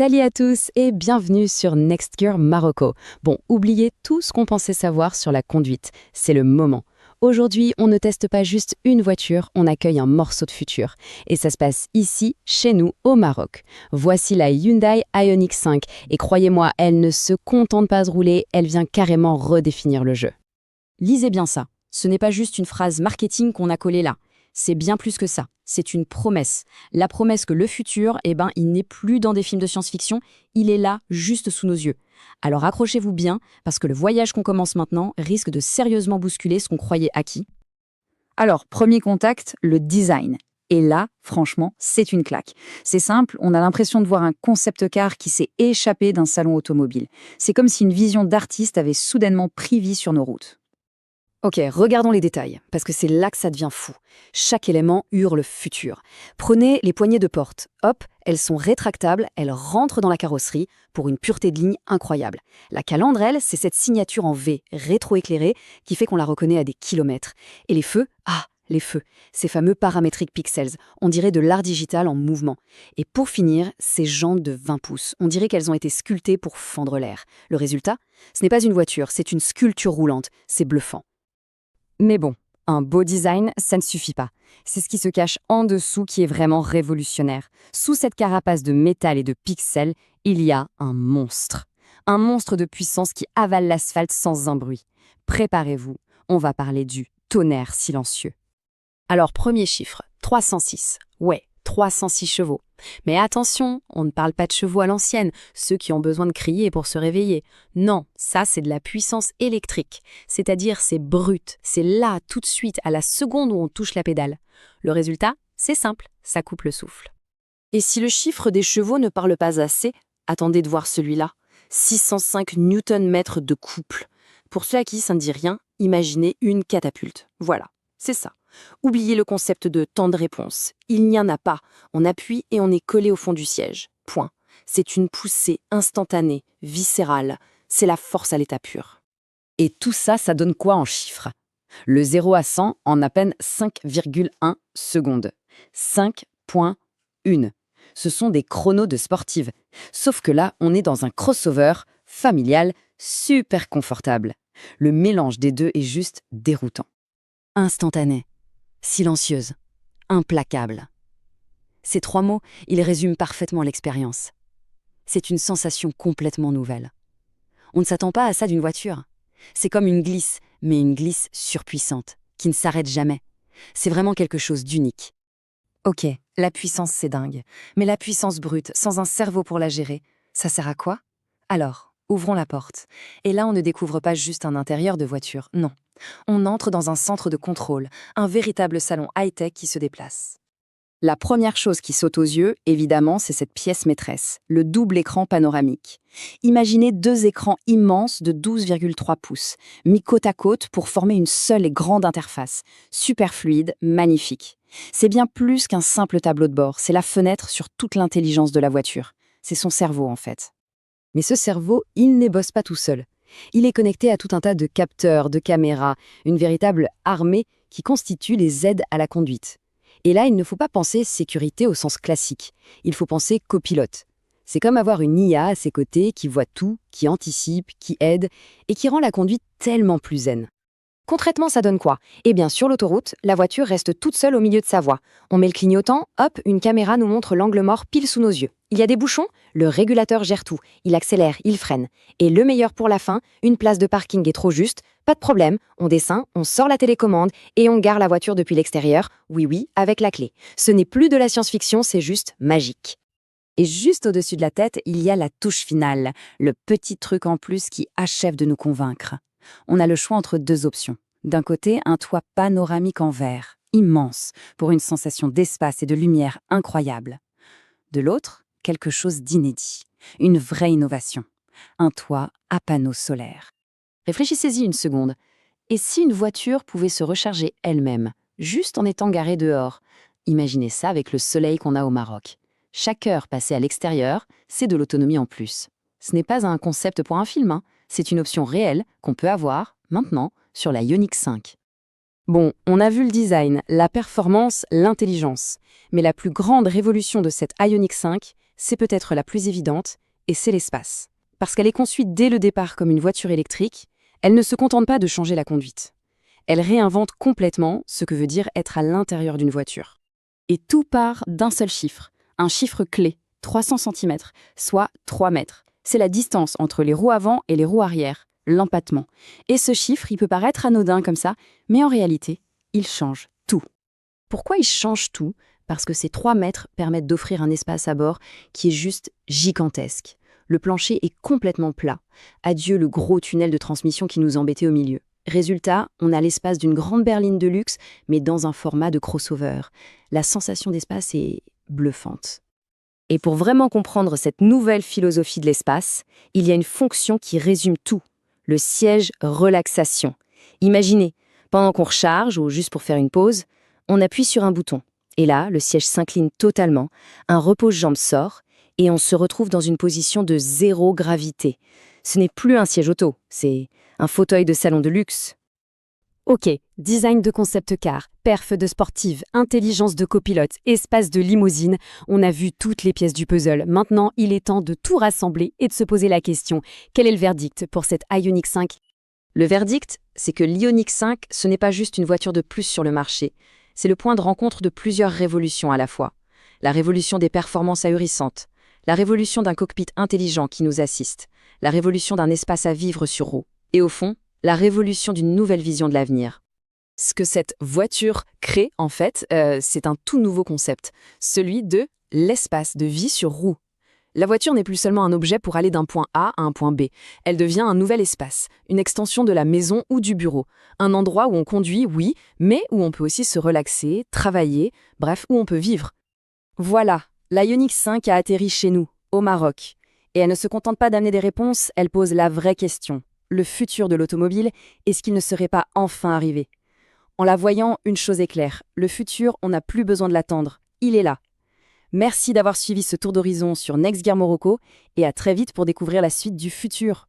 Salut à tous et bienvenue sur Next Gear Marocco. Bon, oubliez tout ce qu'on pensait savoir sur la conduite, c'est le moment. Aujourd'hui, on ne teste pas juste une voiture, on accueille un morceau de futur. Et ça se passe ici, chez nous, au Maroc. Voici la Hyundai Ioniq 5 et croyez-moi, elle ne se contente pas de rouler, elle vient carrément redéfinir le jeu. Lisez bien ça. Ce n'est pas juste une phrase marketing qu'on a collée là. C'est bien plus que ça. C'est une promesse. La promesse que le futur, il n'est plus dans des films de science-fiction, il est là, juste sous nos yeux. Alors accrochez-vous bien, parce que le voyage qu'on commence maintenant risque de sérieusement bousculer ce qu'on croyait acquis. Alors, premier contact, le design. Et là, franchement, c'est une claque. C'est simple, on a l'impression de voir un concept car qui s'est échappé d'un salon automobile. C'est comme si une vision d'artiste avait soudainement pris vie sur nos routes. Ok, regardons les détails, parce que c'est là que ça devient fou. Chaque élément hurle futur. Prenez les poignées de porte. Hop, elles sont rétractables, elles rentrent dans la carrosserie pour une pureté de ligne incroyable. La calandre, elle, c'est cette signature en V, rétroéclairée, qui fait qu'on la reconnaît à des kilomètres. Et les feux, les feux, ces fameux parametric pixels, on dirait de l'art digital en mouvement. Et pour finir, ces jantes de 20 pouces, on dirait qu'elles ont été sculptées pour fendre l'air. Le résultat, ce n'est pas une voiture, c'est une sculpture roulante, c'est bluffant. Mais bon, un beau design, ça ne suffit pas. C'est ce qui se cache en dessous qui est vraiment révolutionnaire. Sous cette carapace de métal et de pixels, il y a un monstre. Un monstre de puissance qui avale l'asphalte sans un bruit. Préparez-vous, on va parler du tonnerre silencieux. Alors, premier chiffre, 306. Ouais, 306 chevaux. Mais attention, on ne parle pas de chevaux à l'ancienne, ceux qui ont besoin de crier pour se réveiller. Non, ça c'est de la puissance électrique, c'est-à-dire c'est brut, c'est là tout de suite à la seconde où on touche la pédale. Le résultat, c'est simple, ça coupe le souffle. Et si le chiffre des chevaux ne parle pas assez, attendez de voir celui-là. 605 Nm de couple. Pour ceux à qui ça ne dit rien, imaginez une catapulte. Voilà, c'est ça. Oubliez le concept de temps de réponse. Il n'y en a pas. On appuie et on est collé au fond du siège. Point. C'est une poussée instantanée, viscérale. C'est la force à l'état pur. Et tout ça, ça donne quoi en chiffres? Le 0 à 100 en à peine 5,1 secondes. 5,1. Ce sont des chronos de sportive. Sauf que là, on est dans un crossover familial super confortable. Le mélange des deux est juste déroutant. Instantané. Silencieuse, implacable. Ces trois mots, ils résument parfaitement l'expérience. C'est une sensation complètement nouvelle. On ne s'attend pas à ça d'une voiture. C'est comme une glisse, mais une glisse surpuissante, qui ne s'arrête jamais. C'est vraiment quelque chose d'unique. Ok, la puissance c'est dingue, mais la puissance brute, sans un cerveau pour la gérer, ça sert à quoi? Alors, ouvrons la porte. Et là, on ne découvre pas juste un intérieur de voiture, non. On entre dans un centre de contrôle, un véritable salon high-tech qui se déplace. La première chose qui saute aux yeux, évidemment, c'est cette pièce maîtresse, le double écran panoramique. Imaginez deux écrans immenses de 12,3 pouces, mis côte à côte pour former une seule et grande interface, super fluide, magnifique. C'est bien plus qu'un simple tableau de bord, c'est la fenêtre sur toute l'intelligence de la voiture. C'est son cerveau, en fait. Mais ce cerveau, il ne bosse pas tout seul. Il est connecté à tout un tas de capteurs, de caméras, une véritable armée qui constitue les aides à la conduite. Et là, il ne faut pas penser sécurité au sens classique. Il faut penser copilote. C'est comme avoir une IA à ses côtés qui voit tout, qui anticipe, qui aide et qui rend la conduite tellement plus zen. Concrètement, ça donne quoi? Eh bien, sur l'autoroute, la voiture reste toute seule au milieu de sa voie. On met le clignotant, hop, une caméra nous montre l'angle mort pile sous nos yeux. Il y a des bouchons? Le régulateur gère tout. Il accélère, il freine. Et le meilleur pour la fin, une place de parking est trop juste, pas de problème, on descend, on sort la télécommande et on gare la voiture depuis l'extérieur, oui, avec la clé. Ce n'est plus de la science-fiction, c'est juste magique. Et juste au-dessus de la tête, il y a la touche finale, le petit truc en plus qui achève de nous convaincre. On a le choix entre deux options. D'un côté, un toit panoramique en verre, immense, pour une sensation d'espace et de lumière incroyable. De l'autre, quelque chose d'inédit, une vraie innovation, un toit à panneaux solaires. Réfléchissez-y une seconde. Et si une voiture pouvait se recharger elle-même, juste en étant garée dehors? Imaginez ça avec le soleil qu'on a au Maroc. Chaque heure passée à l'extérieur, c'est de l'autonomie en plus. Ce n'est pas un concept pour un film, c'est une option réelle qu'on peut avoir, maintenant, sur la Ioniq 5. Bon, on a vu le design, la performance, l'intelligence. Mais la plus grande révolution de cette Ioniq 5, c'est peut-être la plus évidente, et c'est l'espace. Parce qu'elle est conçue dès le départ comme une voiture électrique, elle ne se contente pas de changer la conduite. Elle réinvente complètement ce que veut dire être à l'intérieur d'une voiture. Et tout part d'un seul chiffre, un chiffre clé, 300 cm, soit 3 mètres. C'est la distance entre les roues avant et les roues arrière, l'empattement. Et ce chiffre, il peut paraître anodin comme ça, mais en réalité, il change tout. Pourquoi il change tout? Parce que ces 3 mètres permettent d'offrir un espace à bord qui est juste gigantesque. Le plancher est complètement plat. Adieu le gros tunnel de transmission qui nous embêtait au milieu. Résultat, on a l'espace d'une grande berline de luxe, mais dans un format de crossover. La sensation d'espace est bluffante. Et pour vraiment comprendre cette nouvelle philosophie de l'espace, il y a une fonction qui résume tout, le siège relaxation. Imaginez, pendant qu'on recharge ou juste pour faire une pause, on appuie sur un bouton. Et là, le siège s'incline totalement, un repose-jambe sort, et on se retrouve dans une position de zéro gravité. Ce n'est plus un siège auto, c'est un fauteuil de salon de luxe. Ok, design de concept car, perf de sportive, intelligence de copilote, espace de limousine, on a vu toutes les pièces du puzzle. Maintenant, il est temps de tout rassembler et de se poser la question, quel est le verdict pour cette Ioniq 5? Le verdict, c'est que l'Ioniq 5, ce n'est pas juste une voiture de plus sur le marché, c'est le point de rencontre de plusieurs révolutions à la fois. La révolution des performances ahurissantes, la révolution d'un cockpit intelligent qui nous assiste, la révolution d'un espace à vivre sur roues, et au fond, la révolution d'une nouvelle vision de l'avenir. Ce que cette voiture crée, en fait, c'est un tout nouveau concept, celui de l'espace de vie sur roues. La voiture n'est plus seulement un objet pour aller d'un point A à un point B. Elle devient un nouvel espace, une extension de la maison ou du bureau. Un endroit où on conduit, oui, mais où on peut aussi se relaxer, travailler, bref, où on peut vivre. Voilà, la Ioniq 5 a atterri chez nous, au Maroc. Et elle ne se contente pas d'amener des réponses, elle pose la vraie question. Le futur de l'automobile, est-ce qu'il ne serait pas enfin arrivé? En la voyant, une chose est claire, le futur, on n'a plus besoin de l'attendre, il est là. Merci d'avoir suivi ce tour d'horizon sur Next Gear Morocco et à très vite pour découvrir la suite du futur.